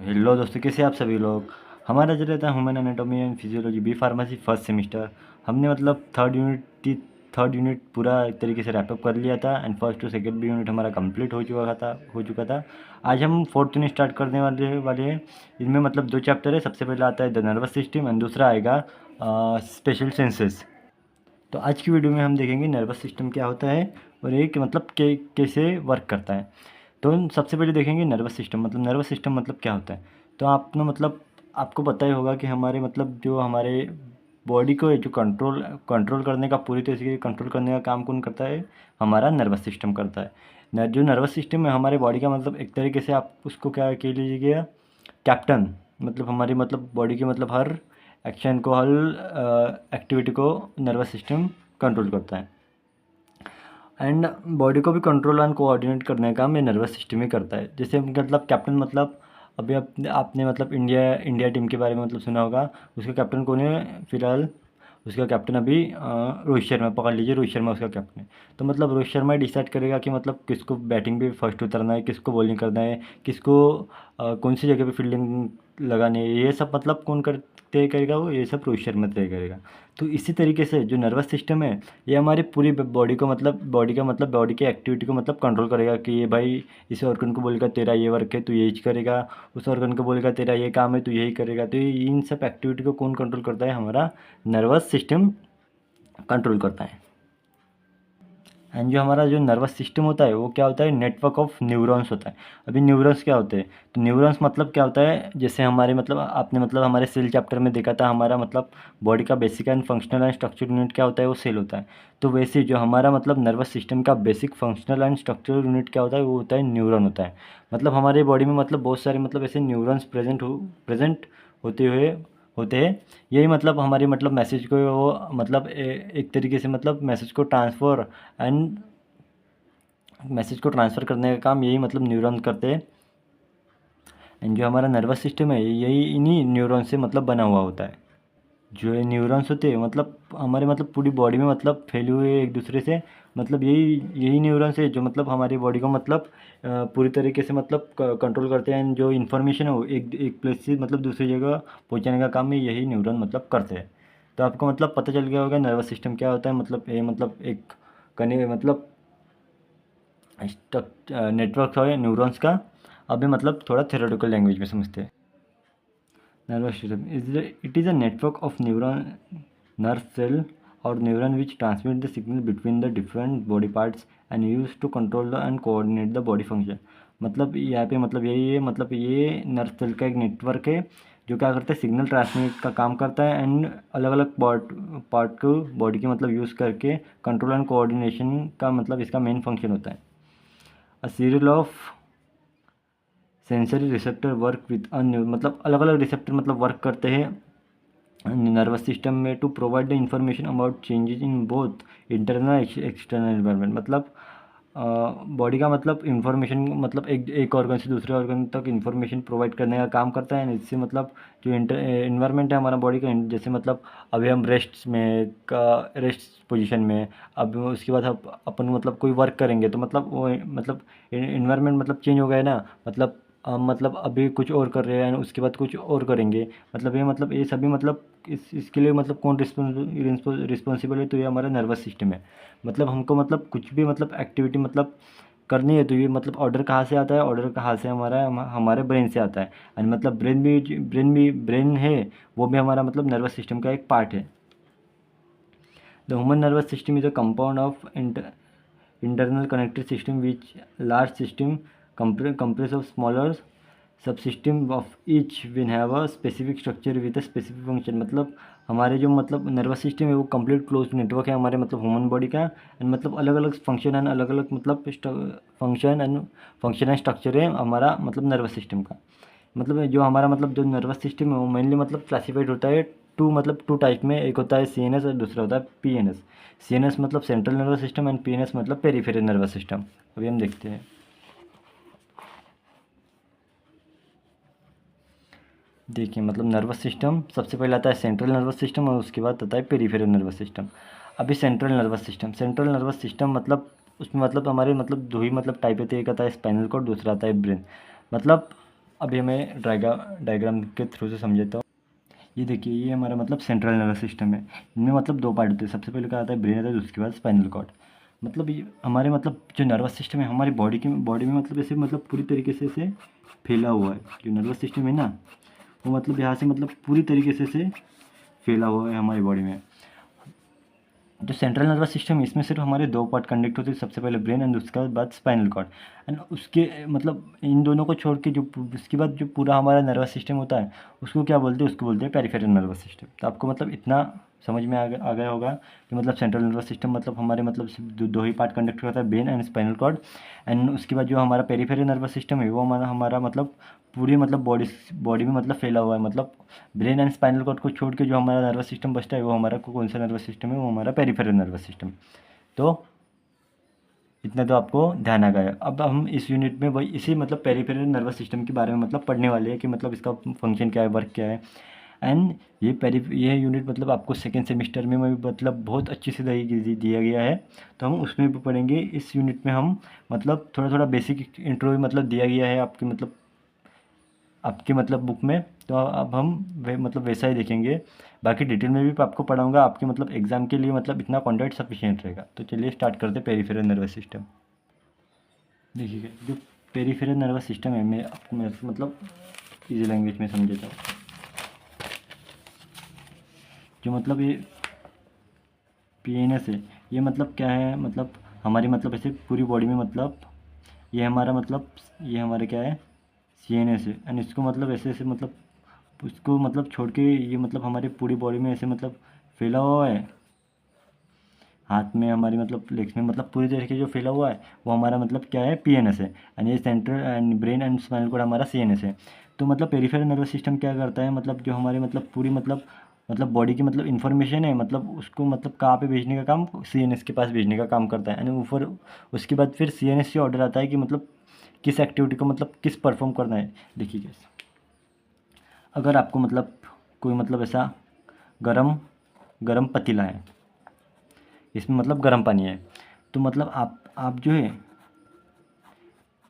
Hello दोस्तों, कैसे आप सभी लोग। हमारा जो रहता है human anatomy and physiology B pharmacy first semester. हमने मतलब थर्ड यूनिट पूरा एक तरीके से रैपअप कर लिया था एंड फर्स्ट टू सेकंड भी यूनिट हमारा कंप्लीट हो चुका था। आज हम फोर्थ यूनिट स्टार्ट करने वाले हैं। इनमें मतलब दो चैप्टर है। सबसे पहले आता है द नर्वस सिस्टम एंड दूसरा आएगा स्पेशल सेंसेस। तो आज की वीडियो में हम देखेंगे नर्वस सिस्टम क्या होता है और ये मतलब कैसे वर्क करता है। तो हम सबसे पहले देखेंगे नर्वस सिस्टम। मतलब नर्वस सिस्टम मतलब क्या होता है। तो आपने मतलब आपको पता ही होगा कि हमारे मतलब जो हमारे बॉडी को जो कंट्रोल कंट्रोल करने का पूरी तरीके से कंट्रोल करने का काम कौन करता है, हमारा नर्वस सिस्टम करता है। जो नर्वस सिस्टम है हमारे बॉडी का मतलब एक तरीके से आप उसको क्या कह लीजिएगा, कैप्टन। मतलब हमारी मतलब बॉडी के मतलब हर एक्शन को, हर एक्टिविटी को नर्वस सिस्टम कंट्रोल करता है। एंड बॉडी को भी कंट्रोल एंड कोऑर्डिनेट करने का काम ये नर्वस सिस्टम ही करता है। जैसे मतलब कैप्टन मतलब अभी आपने मतलब इंडिया टीम के बारे में मतलब सुना होगा। उसका कैप्टन कौन है फिलहाल? उसका कैप्टन अभी रोहित शर्मा, पकड़ लीजिए रोहित शर्मा उसका कैप्टन है। तो मतलब रोहित शर्मा डिसाइड करेगा कि मतलब किसको बैटिंग पे फर्स्ट उतरना है, किसको बॉलिंग करना है, किसको कौन सी जगह पे फील्डिंग लगानी है। ये सब मतलब कौन कर तय करेगा? वो ये सब रोहित शर्मा तय करेगा। तो इसी तरीके से जो नर्वस सिस्टम है ये हमारी पूरी बॉडी को मतलब बॉडी की एक्टिविटी को मतलब कंट्रोल करेगा कि ये भाई इस ऑर्गन को बोलेगा तेरा ये वर्क है तो यही करेगा, उस ऑर्गन को बोलेगा तेरा ये काम है तो यही करेगा। तो इन सब एक्टिविटी को कौन कंट्रोल करता है? हमारा नर्वस सिस्टम कंट्रोल करता है। एंड जो हमारा जो नर्वस सिस्टम होता है वो क्या होता है, नेटवर्क ऑफ न्यूरॉन्स होता है। अभी न्यूरॉन्स क्या होते हैं? तो न्यूरॉन्स मतलब क्या होता है, जैसे हमारे मतलब आपने मतलब हमारे सेल चैप्टर में देखा था, हमारा मतलब बॉडी का basic and functional and structure unit क्या होता है, वो सेल होता है। तो वैसे जो हमारा मतलब नर्वस सिस्टम का basic functional and structural unit क्या होता है, वो होता है न्यूरॉन होता है। मतलब हमारे बॉडी में मतलब बहुत सारे मतलब ऐसे न्यूरॉन्स प्रेजेंट होते हुए होते हैं। यही मतलब हमारी मतलब मैसेज को वो मतलब एक तरीके से मतलब एंड मैसेज को ट्रांसफ़र करने का काम यही मतलब न्यूरॉन करते हैं। एंड जो हमारा नर्वस सिस्टम है यही इन्हीं न्यूरॉन से मतलब बना हुआ होता है। जो ये न्यूरॉन्स होते हैं मतलब हमारे मतलब पूरी बॉडी में मतलब फैले हुए एक दूसरे से, मतलब यही यही न्यूरॉन्स है जो मतलब हमारी बॉडी को मतलब पूरी तरीके से मतलब कंट्रोल करते हैं। एंड जो इन्फॉर्मेशन है वो एक एक प्लेस से मतलब दूसरी जगह पहुंचाने का काम में यही न्यूरॉन मतलब करते हैं। तो आपको मतलब पता चल गया होगा नर्वस सिस्टम क्या होता है। मतलब ये मतलब एक कने मतलब नेटवर्क है न्यूरॉन्स का। अभी मतलब थोड़ा थ्योरेटिकल लैंग्वेज में समझते हैं। Nervous system it is a network of neuron nerve cell और neuron which transmit the signal between the different body parts and use to control the and coordinate the body function. मतलब यहाँ पे मतलब यही है, मतलब ये नर्व सेल का एक नेटवर्क है जो क्या करता है, सिग्नल ट्रांसमिट का काम करता है एंड अलग अलग पार्ट को बॉडी के मतलब यूज़ करके कंट्रोल एंड कोऑर्डिनेशन का मतलब इसका मेन फंक्शन होता है। A serial of sensory receptor work with मतलब अलग अलग रिसेप्टर मतलब वर्क करते हैं नर्वस सिस्टम में to provide the information about changes in both internal external environment. मतलब बॉडी का मतलब इंफॉर्मेशन मतलब एक ऑर्गन से दूसरे ऑर्गन तक इंफॉर्मेशन प्रोवाइड करने का काम करता है। इससे मतलब जो इन्वायरमेंट है हमारा बॉडी का, जैसे मतलब अभी हम रेस्ट पोजीशन में, अब उसके बाद अपन मतलब कोई वर्क करेंगे तो मतलब वो मतलब इन्वायरमेंट मतलब चेंज हो गया है ना। मतलब मतलब अभी कुछ और कर रहे हैं उसके बाद कुछ और करेंगे। मतलब ये सभी मतलब इसके लिए मतलब कौन रिस्पॉन्सिबल है, तो ये हमारा नर्वस सिस्टम है। मतलब हमको मतलब कुछ भी मतलब एक्टिविटी मतलब करनी है तो ये मतलब ऑर्डर कहाँ से आता है, ऑर्डर कहाँ से हमारे ब्रेन से आता है। एंड मतलब ब्रेन है वो भी हमारा मतलब नर्वस सिस्टम का एक पार्ट है। The human nervous system is a compound of internal connected system which large system compress of smaller subsystem of each will have a specific structure with a specific function। मतलब हमारे जो मतलब nervous system है वो complete close network है हमारे मतलब human body का। एंड मतलब अलग अलग फंक्शन एंड अलग अलग मतलब फंक्शन एंड स्ट्रक्चर है हमारा मतलब नर्वस सिस्टम का। मतलब जो हमारा मतलब जो नर्वस सिस्टम है वो मेनली मतलब क्लासीफाइड होता है टू टाइप में। एक होता है सीएनएस और दूसरा होता है पीएनएस। सीएनएस मतलब central nervous system and PNS मतलब पेरिफेरल नर्वस सिस्टम। अभी हम देखते हैं। देखिए मतलब नर्वस सिस्टम सबसे पहले आता है सेंट्रल नर्वस सिस्टम और उसके बाद आता है पेरिफेरल नर्वस सिस्टम। अभी सेंट्रल नर्वस सिस्टम मतलब उसमें मतलब हमारे मतलब दो ही मतलब टाइप होते हैं, एक आता है स्पाइनल कॉर्ड, दूसरा आता है ब्रेन। मतलब अभी हमें डायग्राम के थ्रू से समझाता हूँ। ये देखिए, ये हमारा मतलब सेंट्रल नर्वस सिस्टम है। इनमें मतलब दो पार्ट होते हैं। सबसे पहले क्या आता है, ब्रेन आता है, उसके बाद स्पाइनल कॉर्ड। मतलब ये हमारे मतलब जो नर्वस सिस्टम है हमारी बॉडी में मतलब ऐसे मतलब पूरी तरीके से फैला हुआ है। जो नर्वस सिस्टम है ना, वो मतलब यहाँ से मतलब पूरी तरीके से फैला हुआ है हमारी बॉडी में। जो सेंट्रल नर्वस सिस्टम है इसमें सिर्फ हमारे दो पार्ट कंडक्ट होते हैं। सबसे पहले ब्रेन एंड उसके बाद स्पाइनल कॉर्ड। एंड उसके मतलब इन दोनों को छोड़ के जो उसके बाद जो पूरा हमारा नर्वस सिस्टम होता है उसको क्या बोलते हैं, उसको बोलते हैं पेरिफेरल नर्वस सिस्टम। तो आपको मतलब इतना समझ में आ गया होगा कि मतलब सेंट्रल नर्वस सिस्टम मतलब हमारे मतलब सिर्फ दो ही पार्ट कंडक्ट करता है, brain and spinal cord. And उसके बाद जो हमारा पेरिफेरल नर्वस सिस्टम है वो हमारा मतलब पूरी मतलब बॉडी में मतलब फैला हुआ है। मतलब ब्रेन एंड स्पाइनल कॉर्ड को छोड़ के जो हमारा नर्वस सिस्टम बचता है वो हमारा कौन सा नर्वस सिस्टम है, वो हमारा पेरिफेरल नर्वस सिस्टम। तो इतना तो आपको ध्यान आ गया। अब हम इस यूनिट में वही इसी मतलब पेरिफेरल नर्वस सिस्टम के बारे में मतलब पढ़ने वाले हैं कि मतलब इसका फंक्शन क्या है, वर्क क्या है। एंड ये यूनिट मतलब आपको सेकेंड सेमेस्टर में मतलब बहुत अच्छे से दिया गया है। तो हम उसमें भी पढ़ेंगे। इस यूनिट में हम मतलब थोड़ा थोड़ा बेसिक इंट्रो मतलब दिया गया है आपके मतलब बुक में। तो अब हम मतलब वैसा ही देखेंगे। बाकी डिटेल में भी आपको पढ़ाऊंगा। आपके मतलब एग्ज़ाम के लिए मतलब इतना कंटेंट सफिशिएंट रहेगा। तो चलिए स्टार्ट करते हैं पेरिफेरल नर्वस सिस्टम। देखिए, जो पेरिफेरल नर्वस सिस्टम है मैं आपको मतलब इजी लैंग्वेज में समझाता हूँ। जो मतलब ये पीएनएस है, ये मतलब क्या है, मतलब हमारी मतलब ऐसे पूरी बॉडी में मतलब ये हमारा क्या है, सीएनएस है। एंड इसको मतलब ऐसे ऐसे मतलब उसको मतलब छोड़ के ये मतलब हमारी पूरी बॉडी में ऐसे मतलब फैला हुआ है। हाथ में हमारी मतलब लेग्स में मतलब पूरी तरीके जो फैला हुआ है वो हमारा मतलब क्या है, पीएनएस है। एंड ये central and brain and spinal cord हमारा सीएनएस है। तो मतलब पेरिफेरल नर्वस सिस्टम क्या करता है, मतलब जो हमारे मतलब पूरी मतलब बॉडी की मतलब इन्फॉर्मेशन है मतलब उसको मतलब कहाँ पे भेजने का काम सीएनएस के पास भेजने का काम करता है। एंड ऊपर उसके बाद फिर सीएनएस से ऑर्डर आता है कि मतलब किस एक्टिविटी को मतलब किस परफॉर्म करना है। देखिए कैसे, अगर आपको मतलब कोई मतलब ऐसा गरम गरम पतीला है, इसमें मतलब गर्म पानी है। तो मतलब आप जो है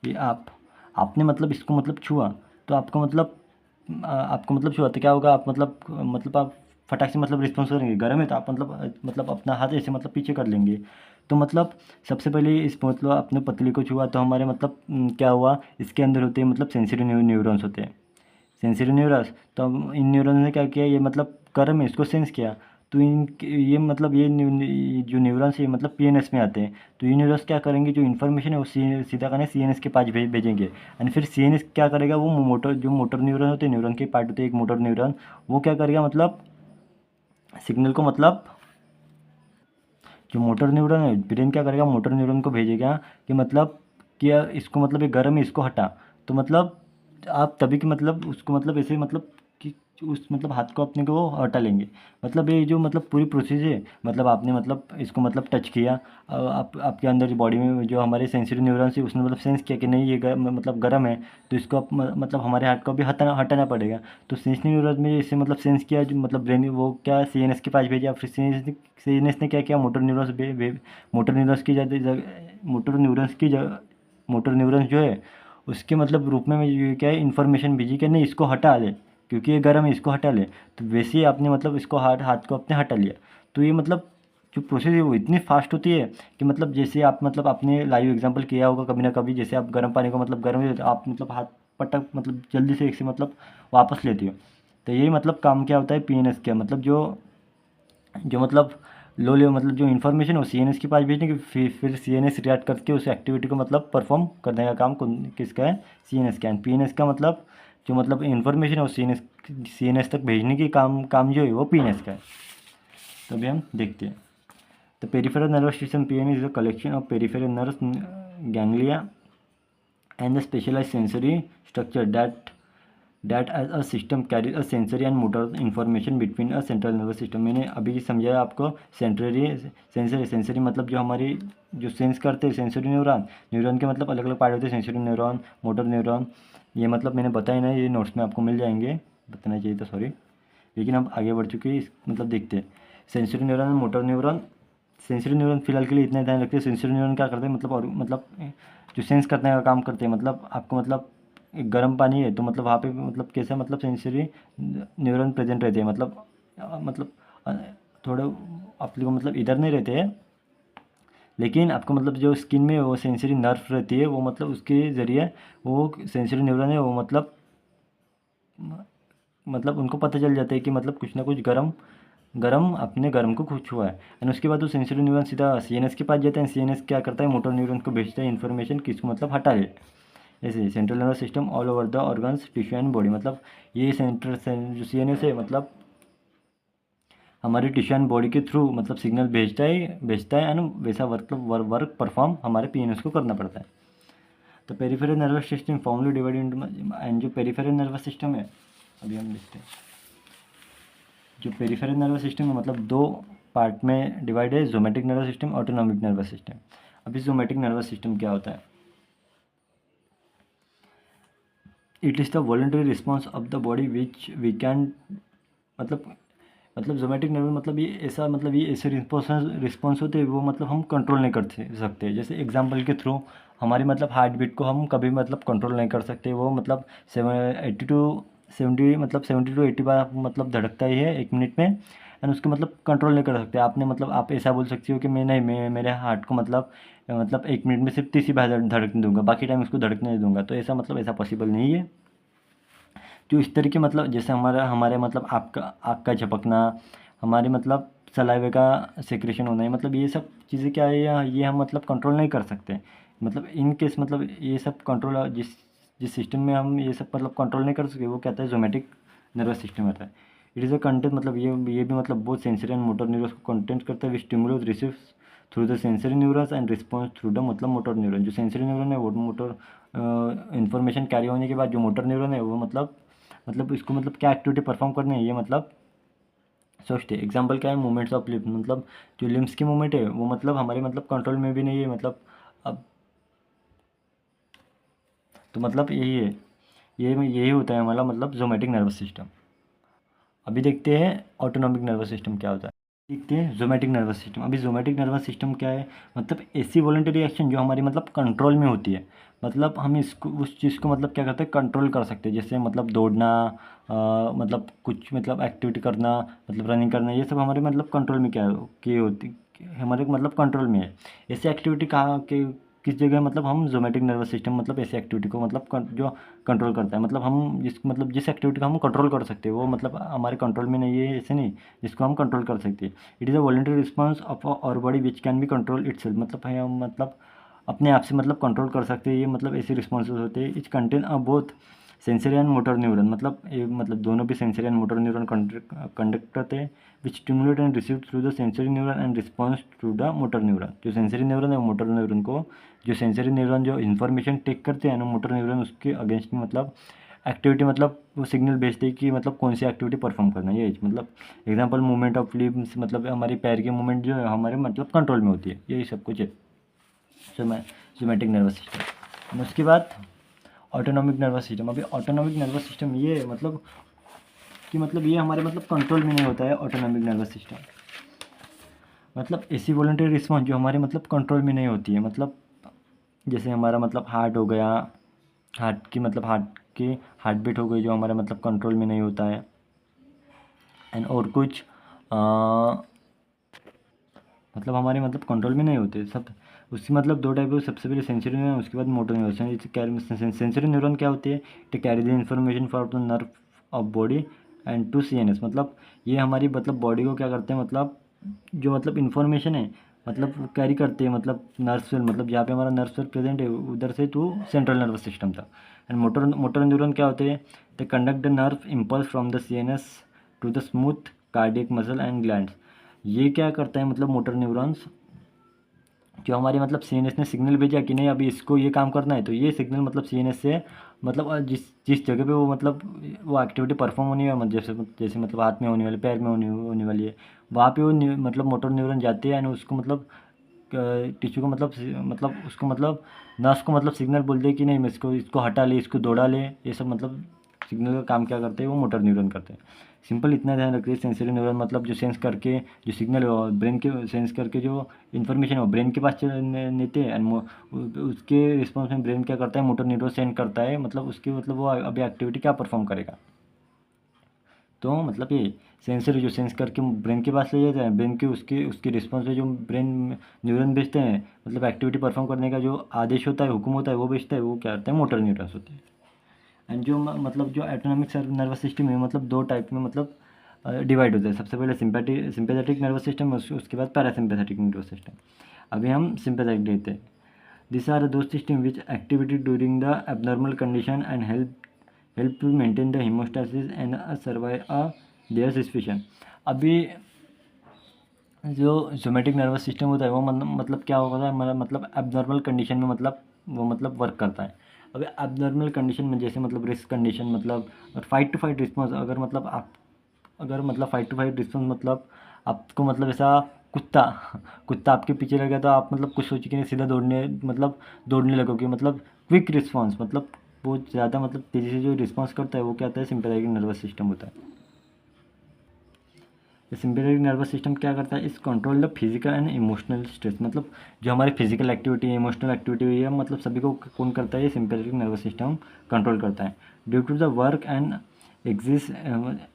ये आपने मतलब इसको मतलब छुआ, तो आपको मतलब छुआ तो क्या होगा, आप मतलब आप फटाक से मतलब रिस्पॉन्स करेंगे। गर्म है तो आप मतलब अपना हाथ ऐसे मतलब पीछे कर लेंगे। तो मतलब सबसे पहले इस मतलब अपने पतली को छुआ तो हमारे मतलब क्या हुआ, इसके अंदर होते हैं मतलब सेंसिटिव न्यूरॉन्स होते हैं, सेंसरी न्यूरॉन्स। तो अब इन न्यूरॉन्स ने क्या किया, ये मतलब गर्म है इसको सेंस किया। तो ये मतलब ये जो न्यूरॉन्स ये मतलब पीएनएस में आते हैं। तो ये न्यूरॉन्स क्या करेंगे, जो इन्फॉर्मेशन है वो सीधा करने सीएनएस के पास भेजेंगे। एंड फिर सीएनएस क्या करेगा, वो मोटर न्यूरॉन होते हैं, न्यूरॉन के पार्ट होते हैं एक मोटर न्यूरॉन, वो क्या करेगा मतलब सिग्नल को मतलब जो मोटर न्यूरॉन है ब्रेन क्या करेगा, मोटर न्यूरॉन को भेजेगा कि मतलब कि यार इसको मतलब ये गर्म है इसको हटा। तो मतलब आप तभी कि मतलब उसको मतलब ऐसे मतलब कि उस मतलब हाथ को अपने को वो हटा लेंगे। मतलब ये जो मतलब पूरी प्रोसेस है, मतलब आपने मतलब इसको मतलब टच किया, आप आपके अंदर जो बॉडी में जो हमारे सेंसिटिव न्यूरॉन्स है उसने मतलब सेंस किया कि नहीं ये मतलब गर्म है। तो इसको मतलब हमारे हाथ को भी हटाना पड़ेगा। तो सेंसिटिव न्यूरॉन्स में जैसे मतलब सेंस किया जो मतलब ब्रेन वो क्या सीएनएस के पास भेजा, फिर सीएनएस ने क्या किया, मोटर न्यूरॉन्स की मोटर न्यूरॉन्स जो है उसके मतलब रूप में ये क्या है इन्फॉर्मेशन भेजी कि नहीं इसको हटा ले, क्योंकि ये गर्म है इसको हटा ले। तो वैसे ही आपने मतलब इसको हाथ को अपने हटा लिया। तो ये मतलब जो प्रोसेस है वो इतनी फास्ट होती है कि मतलब जैसे आप मतलब आपने लाइव एग्जांपल किया होगा कभी ना कभी, जैसे आप गर्म पानी को मतलब गर्म है तो आप मतलब हाथ पटक मतलब जल्दी से एक से मतलब वापस लेते हो। तो यही मतलब काम क्या होता है पीएनएस का, मतलब जो जो मतलब लो लेवल मतलब जो इन्फॉर्मेशन है वो सीएनएस के पास भेजने की, फिर सीएनएस रिएक्ट करके उस एक्टिविटी को मतलब परफॉर्म करने का काम किसका है, सीएनएस का। एंड पीएनएस का मतलब जो मतलब इन्फॉर्मेशन है वो सीएनएस तक भेजने की काम जो है वो पीएनएस का है। तो अभी हम देखते हैं। तो peripheral nervous system PNS is a collection of peripheral nerves ganglia and the specialized sensory structure that as a system carries a sensory and motor information between a central nervous system। मैंने अभी समझाया आपको sensory मतलब जो हमारी जो sense करते हैं सेंसरी न्यूरॉन के मतलब अलग अलग पार्ट होते हैं, सेंसरी न्यूरॉन, मोटर न्यूरॉन। ये मतलब मैंने बताया ना, ये नोट्स में आपको मिल जाएंगे, बताना चाहिए था सॉरी। लेकिन अब आगे बढ़ चुके हैं, मतलब देखते हैं सेंसरी न्यूरॉन और मोटर न्यूरॉन। सेंसरी न्यूरॉन फिलहाल के लिए इतना ध्यान रखते हैं। सेंसरी न्यूरॉन क्या करते हैं मतलब और मतलब जो सेंस करने का काम करते हैं, मतलब आपको मतलब गर्म पानी है तो मतलब वहाँ पे मतलब कैसा मतलब सेंसरी न्यूरॉन प्रेजेंट रहते हैं, मतलब अ, थोड़े आपको मतलब इधर नहीं रहते हैं, लेकिन आपको मतलब जो स्किन में वो सेंसरी नर्व रहती है वो मतलब उसके ज़रिए वो सेंसरी न्यूरॉन है वो मतलब उनको पता चल जाता है कि मतलब कुछ ना कुछ गरम गरम अपने गरम को कुछ हुआ है। एंड उसके बाद वो सेंसरी न्यूरॉन सीधा सीएनएस के पास जाता है। सीएनएस क्या करता है, मोटर न्यूरॉन को भेजता है इन्फॉर्मेशन किसको मतलब हटा ले। ऐसे central nervous system all over the organs tissue and body, मतलब ये जो सीएनएस है मतलब हमारे टिश्यू एंड बॉडी के थ्रू मतलब सिग्नल भेजता है एंड वैसा वर्क परफॉर्म हमारे पीएनएस को करना पड़ता है। तो peripheral nervous system formally divided into, and जो पेरिफेरल नर्वस सिस्टम है अभी हम देखते हैं। जो पेरिफेरल नर्वस सिस्टम है मतलब दो पार्ट में डिवाइड है, somatic nervous system, autonomic nervous system. अभी जोमेटिक नर्वस सिस्टम क्या होता है, it is the voluntary response of the body which we can, मतलब जोमेटिक नर्वस मतलब ये ऐसे रिस्पॉन्स होते हैं वो मतलब हम कंट्रोल नहीं कर सकते। जैसे एग्जांपल के थ्रू हमारी मतलब हार्ट बीट को हम कभी मतलब कंट्रोल नहीं कर सकते, वो मतलब 70 to 80 बार मतलब धड़कता ही है 1 मिनट में, एंड उसके मतलब कंट्रोल नहीं कर सकते। आपने मतलब आप ऐसा बोल सकते हो कि मैं मेरे हार्ट को मतलब 1 मिनट में सिर्फ 30 ही बार धड़कने दूंगा, बाकी टाइम उसको धड़कने नहीं दूंगा, तो ऐसा पॉसिबल नहीं है। जो इस तरीके मतलब जैसे हमारे मतलब आँख का झपकना, हमारे मतलब सलाइवे का सेक्रेशन होना है, मतलब ये सब चीज़ें क्या है, ये हम मतलब कंट्रोल नहीं कर सकते। मतलब इन केस मतलब ये सब कंट्रोल जिस जिस सिस्टम में हम ये सब मतलब कंट्रोल नहीं कर सके वो क्या आता है, जोमेटिक नर्वस सिस्टम आता है। इट इज़ अ कंटेंट मतलब ये भी मतलब बहुत सेंसरी एंड मोटर न्यूरॉन्स को कंटेंट करता है, stimulus receives through the sensory neurons and response through the मतलब मोटर न्यूरॉन। जो सेंसरी न्यूरॉन है वो मोटर इन्फॉर्मेशन कैरी होने के बाद जो मोटर न्यूरॉन है वो मतलब इसको मतलब क्या एक्टिविटी परफॉर्म करनी है ये मतलब सोचते हैं। एग्जांपल क्या है, मूवमेंट्स ऑफ लिम्स, मतलब जो लिम्स की मूवमेंट है वो मतलब हमारे मतलब कंट्रोल में भी नहीं है, मतलब अब तो मतलब यही है, यही होता है हमारा मतलब जोमेटिक नर्वस सिस्टम। अभी देखते हैं ऑटोनॉमिक नर्वस सिस्टम क्या होता है। देखते हैं जोमेटिक नर्वस सिस्टम। अभी जोमेटिक नर्वस सिस्टम क्या है, मतलब ऐसी वॉलंटरी एक्शन जो हमारी मतलब कंट्रोल में होती है, मतलब हम इसको उस चीज़ को मतलब क्या करते हैं, कंट्रोल कर सकते हैं। जैसे मतलब दौड़ना, मतलब कुछ मतलब एक्टिविटी करना, मतलब रनिंग करना, ये सब हमारे मतलब कंट्रोल में क्या की होती, हमारे मतलब कंट्रोल में है। ऐसी एक्टिविटी कहाँ के किस जगह मतलब हम जोमेटिक नर्वस सिस्टम मतलब ऐसी एक्टिविटी को मतलब जो कंट्रोल करता है, मतलब हम जिस एक्टिविटी को हम कंट्रोल कर सकते हैं वो मतलब हमारे कंट्रोल में नहीं है, ऐसे नहीं, जिसको हम कंट्रोल कर सकते हैं। It is a voluntary response of our body which can be control itself, मतलब है हम मतलब अपने आप से मतलब कंट्रोल कर सकते हैं। ये मतलब ऐसे रिस्पॉन्सेज होते हैं। Each contain a both sensory and motor neuron, मतलब ये मतलब दोनों भी sensory and motor neuron conduct करते हैं, which stimulate and receive through the sensory neuron and response through the motor neuron. जो सेंसरी न्यूरॉन है वो मोटर न्यूरॉन को, जो सेंसरी न्यूरॉन जो इन्फॉर्मेशन टेक करते हैं ना, मोटर न्यूरॉन उसके अगेंस्ट में मतलब एक्टिविटी मतलब वो सिग्नल भेजते हैं कि मतलब कौन सी एक्टिविटी परफॉर्म करना है। ये मतलब एग्जांपल मूवमेंट ऑफ लिम्स, मतलब हमारी पैर की मूवमेंट जो है हमारे मतलब कंट्रोल में होती है, यही सब कुछ है सोमैटिक नर्वस सिस्टम। उसके बाद ऑटोनॉमिक नर्वस सिस्टम। अभी ऑटोनॉमिक नर्वस सिस्टम ये है मतलब कि मतलब ये हमारे मतलब कंट्रोल में नहीं होता है। ऑटोनॉमिक नर्वस सिस्टम मतलब ऐसी वॉलंटरी रिस्पॉन्स जो हमारे मतलब कंट्रोल में नहीं होती है, मतलब जैसे हमारा मतलब हार्ट हो गया, हार्ट बीट हो गई जो हमारे मतलब कंट्रोल में नहीं होता है, एंड और कुछ मतलब हमारे मतलब कंट्रोल में नहीं होते सब। उसकी मतलब दो टाइप है, सबसे पहले सेंसरी न्यूरॉन, उसके बाद मोटर न्यूरॉन। सेंसरी न्यूरॉन क्या होती है, to carry the information for the nerve of body and to CNS, मतलब ये हमारी मतलब बॉडी को क्या करते हैं, मतलब जो मतलब इन्फॉर्मेशन है मतलब वो कैरी करते हैं, मतलब नर्व सेल, मतलब जहाँ पे हमारा नर्व सेल प्रेजेंट है उधर से टू सेंट्रल नर्वस सिस्टम तक। एंड मोटर न्यूरॉन क्या होते हैं, the conduct the nerve impulse from the CNS to the smooth cardiac muscle and glands. ये क्या करता है, मतलब मोटर न्यूरॉन्स जो हमारे मतलब सीएनएस ने सिग्नल भेजा कि नहीं अभी इसको ये काम करना है, तो ये सिग्नल मतलब सीएनएस से मतलब जिस जिस जगह पे वो मतलब वो एक्टिविटी परफॉर्म होनी है, मतलब जैसे जैसे मतलब हाथ में होने वाली, पैर में होने वाली है, वहाँ पे वो मतलब मोटर न्यूरॉन जाते हैं, एंड उसको मतलब टिश्यू को मतलब उसको मतलब नर्व्स को मतलब सिग्नल बोलते हैं कि नहीं मैं इसको हटा ले, इसको दौड़ा ले, ये सब मतलब सिग्नल का काम क्या करते हैं, वो मोटर न्यूरॉन करते हैं। सिंपल इतना ध्यान रखिए, सेंसरी न्यूरॉन मतलब जो सेंस करके जो सिग्नल ब्रेन के सेंस करके जो इन्फॉर्मेशन है ब्रेन के पास लेते हैं, एंड उसके रिस्पॉन्स में ब्रेन क्या करता है, मोटर न्यूरॉन सेंड करता है, मतलब उसके मतलब वो अभी एक्टिविटी क्या परफॉर्म करेगा। तो मतलब ये सेंसर जो सेंस करके ब्रेन के पास ले जाता है, ब्रेन के उसके उसके रिस्पॉन्स में जो ब्रेन न्यूरॉन भेजते हैं, मतलब एक्टिविटी परफॉर्म करने का जो आदेश होता है, हुक्म होता है, वो भेजता है, वो क्या करता है, मोटर न्यूरॉन्स होते हैं। एंड जो मतलब जो एटोनॉमिक नर्वस सिस्टम है, मतलब दो टाइप में मतलब डिवाइड होता है। सबसे पहले सिंपैथेटिक नर्वस सिस्टम, उसके बाद पैरासिम्पैथेटिक नर्वस सिस्टम। अभी हम सिंपैथेटिक देखते हैं। This are those system which activity during the abnormal condition and help to maintain the homeostasis and survive their suspicion. अभी जो सोमेटिक नर्वस सिस्टम होता है वो मतलब क्या होता है, मतलब एबनॉर्मल कंडीशन में मतलब वो मतलब वर्क करता है। अभी एबनॉर्मल कंडीशन में जैसे मतलब रिस्क कंडीशन, मतलब फाइट टू फाइट रिस्पॉन्स, अगर मतलब आप अगर मतलब फाइट टू फाइट रिस्पॉन्स मतलब आपको मतलब ऐसा कुत्ता कुत्ता आपके पीछे लग गया तो आप मतलब कुछ सोच के नहीं, सीधा दौड़ने लगोगे, मतलब क्विक रिस्पॉन्स, मतलब बहुत ज़्यादा मतलब तेज़ी से जो रिस्पॉन्स करता है वो क्या होता है, सिंपैथेटिक नर्वस सिस्टम होता है। सिंपैथेटिक नर्वस सिस्टम क्या करता है, इस control the physical and emotional stress, मतलब जो हमारी फिजिकल एक्टिविटी है, इमोशनल एक्टिविटी हुई है, मतलब सभी को कौन करता है, ये सिंपैथेटिक नर्वस सिस्टम कंट्रोल करता है। Due to the work and exist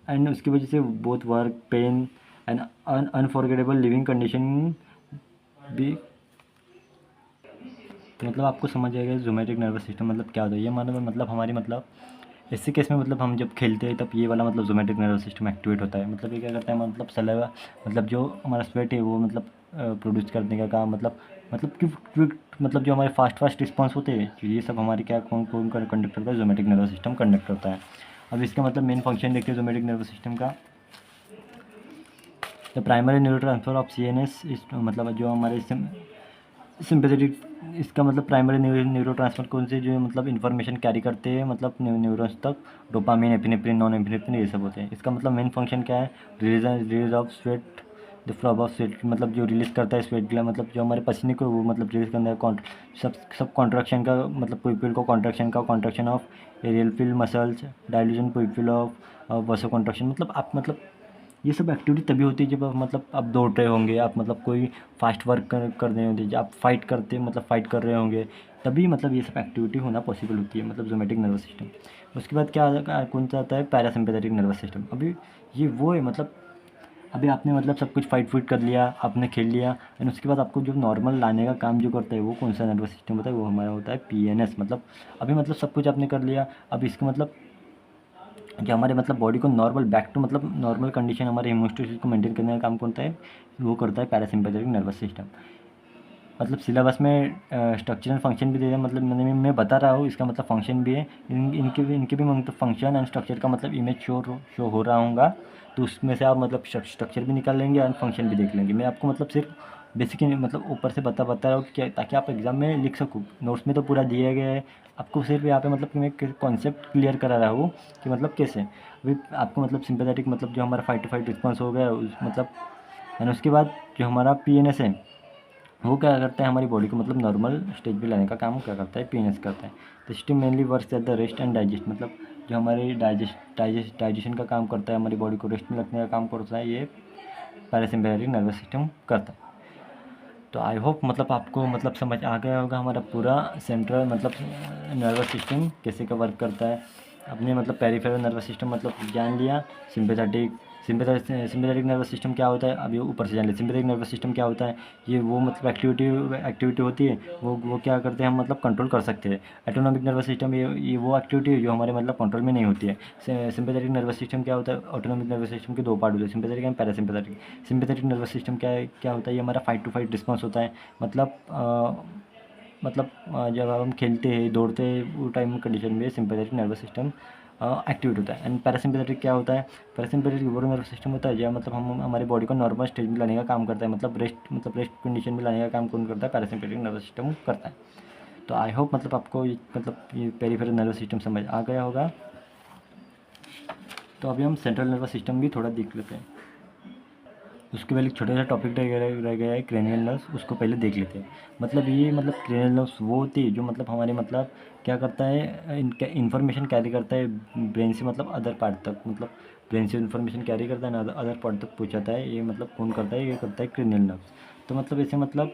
and उसकी वजह से बहुत work pain and unforgettable living condition भी, तो मतलब आपको समझ आएगा ज़ूमेटिक नर्वस सिस्टम मतलब क्या होता है। ये मतलब हमारी मतलब ऐसे केस में मतलब हम जब खेलते हैं तब ये वाला मतलब ज़ूमेटिक नर्वस सिस्टम एक्टिवेट होता है। मतलब ये क्या करता है, मतलब सलाइवा, मतलब जो हमारा स्वेट है वो मतलब प्रोड्यूस करने का काम, मतलब क्विक मतलब जो हमारे फास्ट रिस्पॉन्स होते हैं, तो ये सब हमारे क्या कौन कौन कंडक्ट करता है, ज़ूमेटिक नर्वस सिस्टम कंडक्ट करता है। अब इसका मतलब मेन फंक्शन देखते हैं ज़ूमेटिक नर्वस सिस्टम का। The primary neuro transfer of CNS इस मतलब जो हमारे सिंपैथेटिक, इसका मतलब प्राइमरी न्यूरो ट्रांसफर कौन से जो मतलब इन्फॉर्मेशन कैरी करते हैं मतलब न्यूरॉन्स तक, डोपामिन, एपिनेफ्रिन, नॉन एपिनेफ्रिन, ये सब होते हैं। इसका मतलब मेन फंक्शन क्या है, release of sweat, the flop of sweat, मतलब जो रिलीज करता है स्वेट ग्लैंड, मतलब जो हमारे पसीने को वो मतलब रिलीज करता है, सब कॉन्ट्रैक्शन का मतलब पुपिल को contraction of aerial fill muscles, dilution pupil of vaso contraction, मतलब आप मतलब ये सब एक्टिविटी तभी होती है जब आप मतलब आप दौड़ रहे होंगे, आप मतलब कोई फास्ट वर्क कर रहे होंगे, जब आप फाइट कर रहे होंगे, तभी मतलब ये सब एक्टिविटी होना पॉसिबल होती है, मतलब ज़ूमेटिक नर्वस सिस्टम। उसके बाद कौन सा आता है, पैरासिम्पैथेटिक नर्वस सिस्टम। अभी ये वो है मतलब अभी आपने मतलब सब कुछ फाइट कर लिया, आपने खेल लिया, एंड उसके बाद आपको जो नॉर्मल लाने का काम जो करता है वो कौन सा नर्वस सिस्टम होता है, वो हमारा होता है PNS। मतलब अभी मतलब सब कुछ आपने कर लिया, अब इसका मतलब जो हमारे मतलब बॉडी को नॉर्मल बैक टू मतलब नॉर्मल कंडीशन, हमारे हेमोस्टेसिस को मेंटेन करने का काम कौन होता है, वो करता है पैरासिम्पैथेटिक नर्वस सिस्टम। मतलब सिलेबस में स्ट्रक्चरल फंक्शन भी दे दिया, मतलब मैं बता रहा हूँ, इसका मतलब फंक्शन भी है। इनके भी मतलब फंक्शन एंड स्ट्रक्चर का मतलब इमेज शो हो रहा होगा, तो उसमें से आप मतलब स्ट्रक्चर भी निकाल लेंगे एंड फंक्शन भी देख लेंगे। मैं आपको मतलब सिर्फ बेसिक मतलब ऊपर से बता रहा हूँ कि क्या, ताकि आप एग्जाम में लिख सकूँ। नोट्स में तो पूरा दिया गया है, आपको सिर्फ यहाँ पे मतलब कि मैं कॉन्सेप्ट क्लियर करा रहा हूँ कि मतलब कैसे। अभी आपको मतलब सिंपैथेटिक मतलब जो हमारा फाइट टू फाइट रिस्पॉन्स हो गया उस मतलब, एंड उसके बाद जो हमारा PNS है वो क्या करता है, हमारी बॉडी को मतलब नॉर्मल स्टेज पे लाने का काम क्या करता है, PNS करता है। तो system mainly works at the rest and digest, मतलब जो हमारे डाइजेशन का काम करता है, हमारी बॉडी को रेस्ट में रखने का काम करता है, ये पैरासिम्पैथेटिक नर्वस सिस्टम करता है। तो आई होप मतलब आपको मतलब समझ आ गया होगा हमारा पूरा सेंट्रल मतलब नर्वस सिस्टम कैसे का वर्क करता है। अपने मतलब पेरिफेरल नर्वस सिस्टम मतलब जान लिया, सिंपैथेटिक सिंपैथेटिक नर्वस सिस्टम क्या होता है, अभी ऊपर से जान लिया। सिंपैथेटिक नर्वस सिस्टम क्या होता है, ये वो मतलब एक्टिविटी होती है, वो क्या करते हैं हम मतलब कंट्रोल कर सकते हैं। ऑटोनॉमिक नर्वस सिस्टम ये वो एक्टिविटी है जो हमारे मतलब कंट्रोल में नहीं होती है। सिंपैथेटिक नर्वस सिस्टम क्या होता है, ऑटोनॉमिक नर्वस सिस्टम के दो पार्ट होते हैं, sympathetic and parasympathetic. Sympathetic nervous system क्या होता है, ये हमारा फाइट टू फाइट रिस्पॉन्स होता है। जब हम खेलते हैं दौड़ते हैं वो टाइम कंडीशन में सिंपैथेटिक नर्वस सिस्टम एक्टिवेट होता है। एंड पैरासिम्पैथेटिक क्या होता है, पैरासिम्पैथेटिक वो नर्वस सिस्टम होता है जो मतलब हम हमारी बॉडी को नॉर्मल स्टेज में लाने का काम करता है, मतलब रेस्ट कंडीशन में लाने का काम कौन करता है, पैरासिम्पैथेटिक नर्वस सिस्टम करता है। तो आई होप मतलब आपको ये पेरिफेरल नर्वस सिस्टम समझ आ गया होगा। तो अभी हम सेंट्रल नर्वस सिस्टम भी थोड़ा देख लेते हैं। उसके पहले एक छोटा सा टॉपिक रह गया है क्रेनियल नर्व्स, उसको पहले देख लेते हैं। मतलब ये मतलब क्रेनियल नर्व्स वो होती है जो मतलब हमारे मतलब क्या करता है, इन्फॉर्मेशन कैरी करता है ब्रेन से मतलब अदर पार्ट तक, मतलब ब्रेन से इन्फॉर्मेशन कैरी करता है ना अदर पार्ट तक पहुँचाता है। ये मतलब कौन करता है, ये करता है क्रेनियल नर्व्स। तो मतलब ऐसे मतलब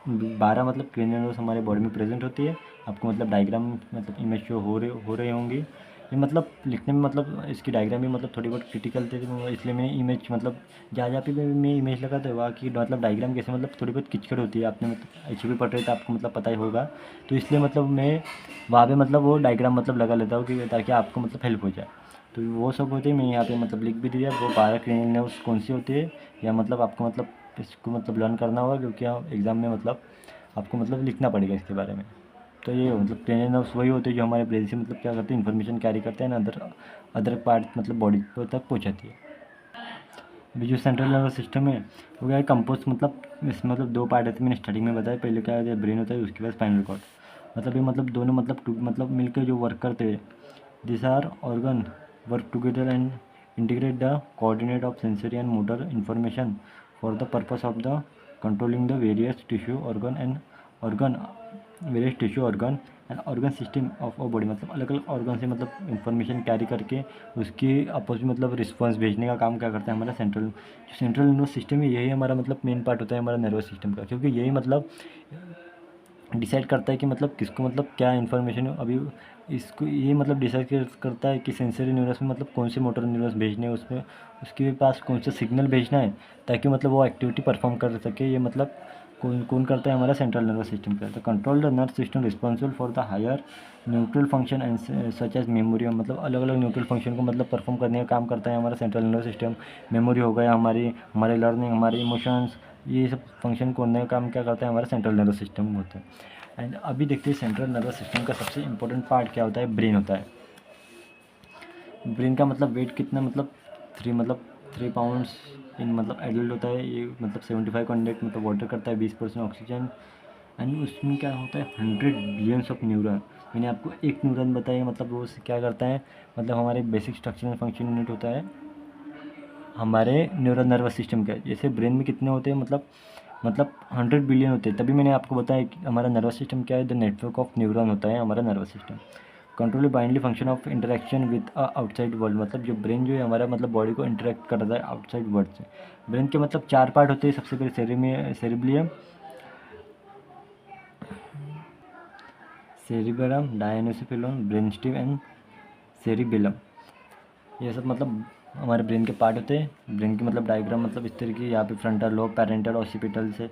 12 मतलब क्रेनियल नर्व्स हमारे बॉडी में प्रेजेंट होती है। आपको मतलब डायग्राम मतलब इमेज शो हो रहे होंगी। ये मतलब लिखने में मतलब इसकी डायग्राम भी मतलब थोड़ी बहुत क्रिटिकल थे, तो इसलिए मैंने इमेज मतलब जहाँ जहाँ पे भी मैं इमेज लगाता है वहाँ की मतलब डायग्राम कैसे मतलब थोड़ी बहुत किचकट होती है। आपने मतलब एच पढ़ रहे तो आपको मतलब पता ही होगा। तो इसलिए मतलब मैं वहाँ पे मतलब वो डायग्राम मतलब लगा लेता हूँ कि ताकि आपको मतलब हेल्प हो जाए। तो वो सब होते हैं, मैं यहाँ पे मतलब लिख भी दिया वो 12 क्रेनियल नर्व्स कौन सी होती है, या मतलब आपको मतलब इसको मतलब लर्न करना होगा, क्योंकि एग्ज़ाम में मतलब आपको मतलब लिखना पड़ेगा इसके बारे में। तो ये मतलब क्रेनियल नर्व्स वही होते हैं जो हमारे ब्रेन से मतलब क्या करते हैं, इन्फॉर्मेशन कैरी करते हैं ना अदर अदर पार्ट मतलब बॉडी तक पहुँचाती है। अभी जो सेंट्रल नर्वस सिस्टम है वो क्या है, कंपोज मतलब इसमें मतलब दो पार्ट होते हैं, मैंने स्टार्टिंग में बताया। पहले क्या है, ब्रेन होता है, उसके बाद स्पाइनल कॉर्ड। मतलब ये मतलब दोनों मतलब मिलकर जो वर्क करते हैं, this are organ work together and integrate the coordinate of sensory and motor information for the purpose of the controlling the various tissue organ various tissue organ and organ system of a body. मतलब अलग अलग organ से मतलब information carry करके उसकी आपस में मतलब रिस्पॉन्स भेजने का काम क्या करता है हमारा सेंट्रल नर्वस सिस्टम है। यही हमारा मतलब मेन पार्ट होता है हमारा नर्वस सिस्टम का, क्योंकि यही मतलब डिसाइड करता है कि मतलब किसको मतलब क्या इन्फॉर्मेशन अभी इसको ये मतलब डिसाइड करता है कि सेंसरी न्यूरॉन्स में मतलब कौन से मोटर न्यूरॉन्स भेजने हैं, उसमें उसके पास कौन सा सिग्नल भेजना है ताकि मतलब वो एक्टिविटी परफॉर्म कर सके। ये मतलब कौन कौन करता है, हमारा सेंट्रल नर्वस सिस्टम का। तो control the nerve system responsible for the higher neutral function and such as memory. मतलब अलग अलग न्यूट्रल फंक्शन को मतलब परफॉर्म करने का काम करता है हमारा सेंट्रल नर्वस सिस्टम। मेमोरी हो गया हमारी, हमारे लर्निंग, हमारे इमोशंस, ये सब फंक्शन करने का काम क्या करता है हमारा सेंट्रल नर्वस सिस्टम होता है। एंड अभी देखते हैं सेंट्रल नर्वस सिस्टम का सबसे इंपॉर्टेंट पार्ट क्या होता है, ब्रेन होता है। ब्रेन का मतलब वेट कितना, मतलब 3 पाउंड्स इन मतलब एडल्ट होता है। ये मतलब 75 कंटेंट मतलब वाटर करता है, 20% ऑक्सीजन। एंड उसमें क्या होता है 100 बिलियंस ऑफ न्यूरॉन। मैंने आपको एक न्यूरॉन बताया, मतलब वो क्या करता है, मतलब हमारे basic structure and function unit होता है हमारे न्यूरल नर्वस सिस्टम का। जैसे ब्रेन में कितने होते हैं, मतलब 100 बिलियन होते हैं। तभी मैंने आपको बताया कि हमारा नर्वस सिस्टम क्या है, द नेटवर्क ऑफ न्यूरॉन होता है हमारा nervous system. Control bodily function of interaction with outside world. मतलब जो ब्रेन जो है हमारा मतलब बॉडी को इंटरेक्ट करता है आउटसाइड वर्ल्ड से। ब्रेन के मतलब 4 पार्ट होते हैं। सबसे पहले सेरिब्लियम, सेरिबेलम, डायनोसिफिलम, ब्रेनस्टिम एंड सेरिबेलम। ये सब मतलब हमारे ब्रेन के पार्ट होते हैं। ब्रेन की मतलब डायग्राम मतलब इस तरीके की, यहाँ पे फ्रंटल लोब, पैरेंटल, ऑसिपिटल से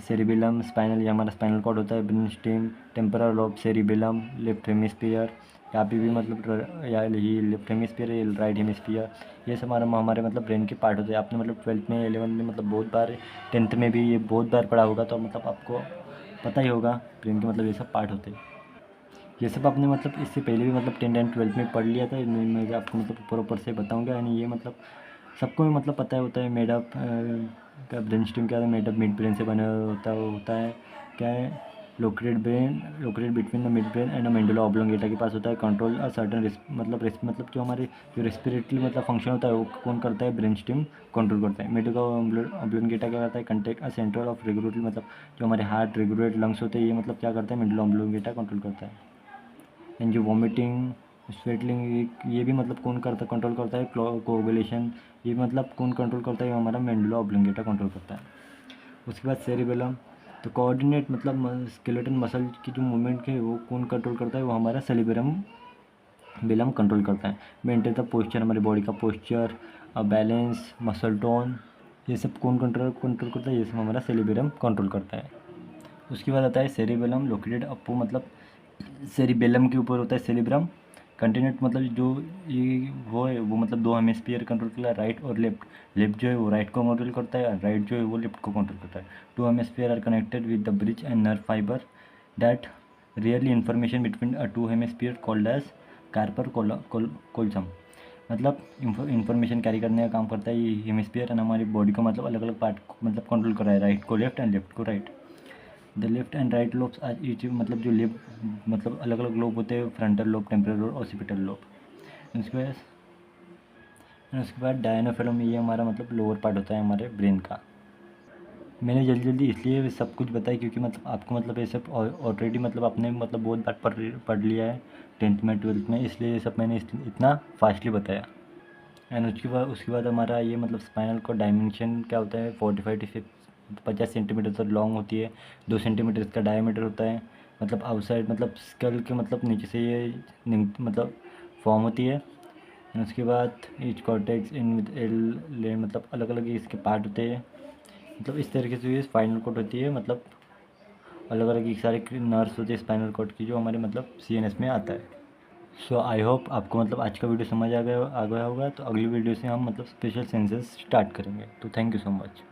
सेरिबेलम, स्पाइनल, ये हमारा स्पाइनल कॉर्ड होता है, brain stem, temporal lobe, cerebellum, left hemisphere, यहाँ पे भी मतलब या ये लेफ्ट हेमिस्फीयर है, राइट हेमिस्फीयर। ये सब हमारे मतलब ब्रेन के पार्ट होते हैं। आपने मतलब 12th में, 11th में मतलब बहुत बार, 10th में भी ये बहुत बार पढ़ा होगा, तो मतलब आपको पता ही होगा ब्रेन के मतलब ये सब पार्ट होते हैं। ये सब आपने मतलब इससे पहले भी मतलब 10th एंड 12th में पढ़ लिया था। मैं आपको मतलब प्रॉपर से बताऊंगा। यानी ये मतलब सबको भी मतलब पता होता है मेडअप का ब्रेन स्टेम क्या है, मेडअप मिड ब्रेन से बना होता है क्या है, located between the midbrain and medulla oblongata के पास होता है। कंट्रोल सर्टन मतलब जो हमारे जो रेस्पिरेटरी मतलब फंक्शन होता है वो कौन करता है, ब्रेन स्टेम कंट्रोल करता है। मेडुला ऑब्लोंगेटा क्या करता है, contact a centre of regulatory. मतलब जो हमारे हार्ट, रेगुलेट, लंग्स होते हैं, ये मतलब क्या करता है, मेडुला ऑब्लोंगेटा कंट्रोल करता है। एंड जो वॉमिटिंग, स्वेटलिंग, ये भी मतलब कौन करता कंट्रोल करता है, कोगुलेशन, ये मतलब कौन कंट्रोल करता है, हमारा मेंडुला ऑब्लोंगेटा कंट्रोल करता है। उसके बाद सेरिबेलम, तो कोऑर्डिनेट मतलब स्केलेटन मसल की जो मूवमेंट है वो कौन कंट्रोल करता है, वो हमारा सेरिबेलम बेलम कंट्रोल करता है। मेंटेन द पोस्चर, हमारी बॉडी का पोस्चर, बैलेंस, मसल टोन, ये सब कौन कंट्रोल करता है, ये सब हमारा सेरिबेलम कंट्रोल करता है। उसके बाद आता है सेरिबेलम लोकेटेड अपो, मतलब सेरिबेलम के ऊपर होता है सेरिब्रम। कंटिन्यूट मतलब जो ये वो है वो मतलब दो हेमिस्फीयर कंट्रोल करता है, राइट और लेफ्ट। लेफ्ट जो है वो राइट को कंट्रोल करता है और राइट जो है वो लेफ्ट को कंट्रोल करता है। Two hemisphere are connected with the bridge and nerve fibre that relay information between a two hemisphere called as corpus callosum. मतलब इन्फॉर्मेशन कैरी करने का काम करता है ये हेमिस्फीयर, एंड हमारी बॉडी को मतलब अलग अलग पार्ट मतलब कंट्रोल कर रहा है, राइट को लेफ्ट एंड लेफ्ट को right. The left and right lobes are each, मतलब जो लेफ्ट मतलब अलग अलग लोब होते हैं, frontal lobe, temporal lobe, occipital lobe. उसके बाद एंड उसके बाद डायनोफेलम, ये हमारा मतलब लोअर पार्ट होता है हमारे ब्रेन का। मैंने जल्दी जल्दी इसलिए सब कुछ बताया क्योंकि मतलब आपको मतलब ये सब ऑलरेडी मतलब आपने मतलब बहुत बार पढ़ लिया है 10th में 12th में, इसलिए ये सब मैंने इतना फास्टली बताया। एंड उसके बाद हमारा ये मतलब स्पाइनल को डायमेंशन क्या होता है, 45 से 50 सेंटीमीटर तक लॉन्ग होती है, 2 सेंटीमीटर इसका डायमीटर होता है। मतलब आउटसाइड मतलब स्कल के मतलब नीचे से ये मतलब फॉर्म होती है। एंड उसके बाद each cortex in with L मतलब अलग अलग इसके पार्ट होते हैं। मतलब इस तरीके से ये स्पाइनल कॉर्ड होती है, मतलब अलग अलग एक सारे नर्व्स होते हैं स्पाइनल कॉर्ड की जो हमारे मतलब सीएनएस में आता है। सो आई होप आपको मतलब आज का वीडियो समझ आ गया होगा। तो अगली वीडियो से हम मतलब स्पेशल सेंसेस स्टार्ट करेंगे। तो थैंक यू सो मच।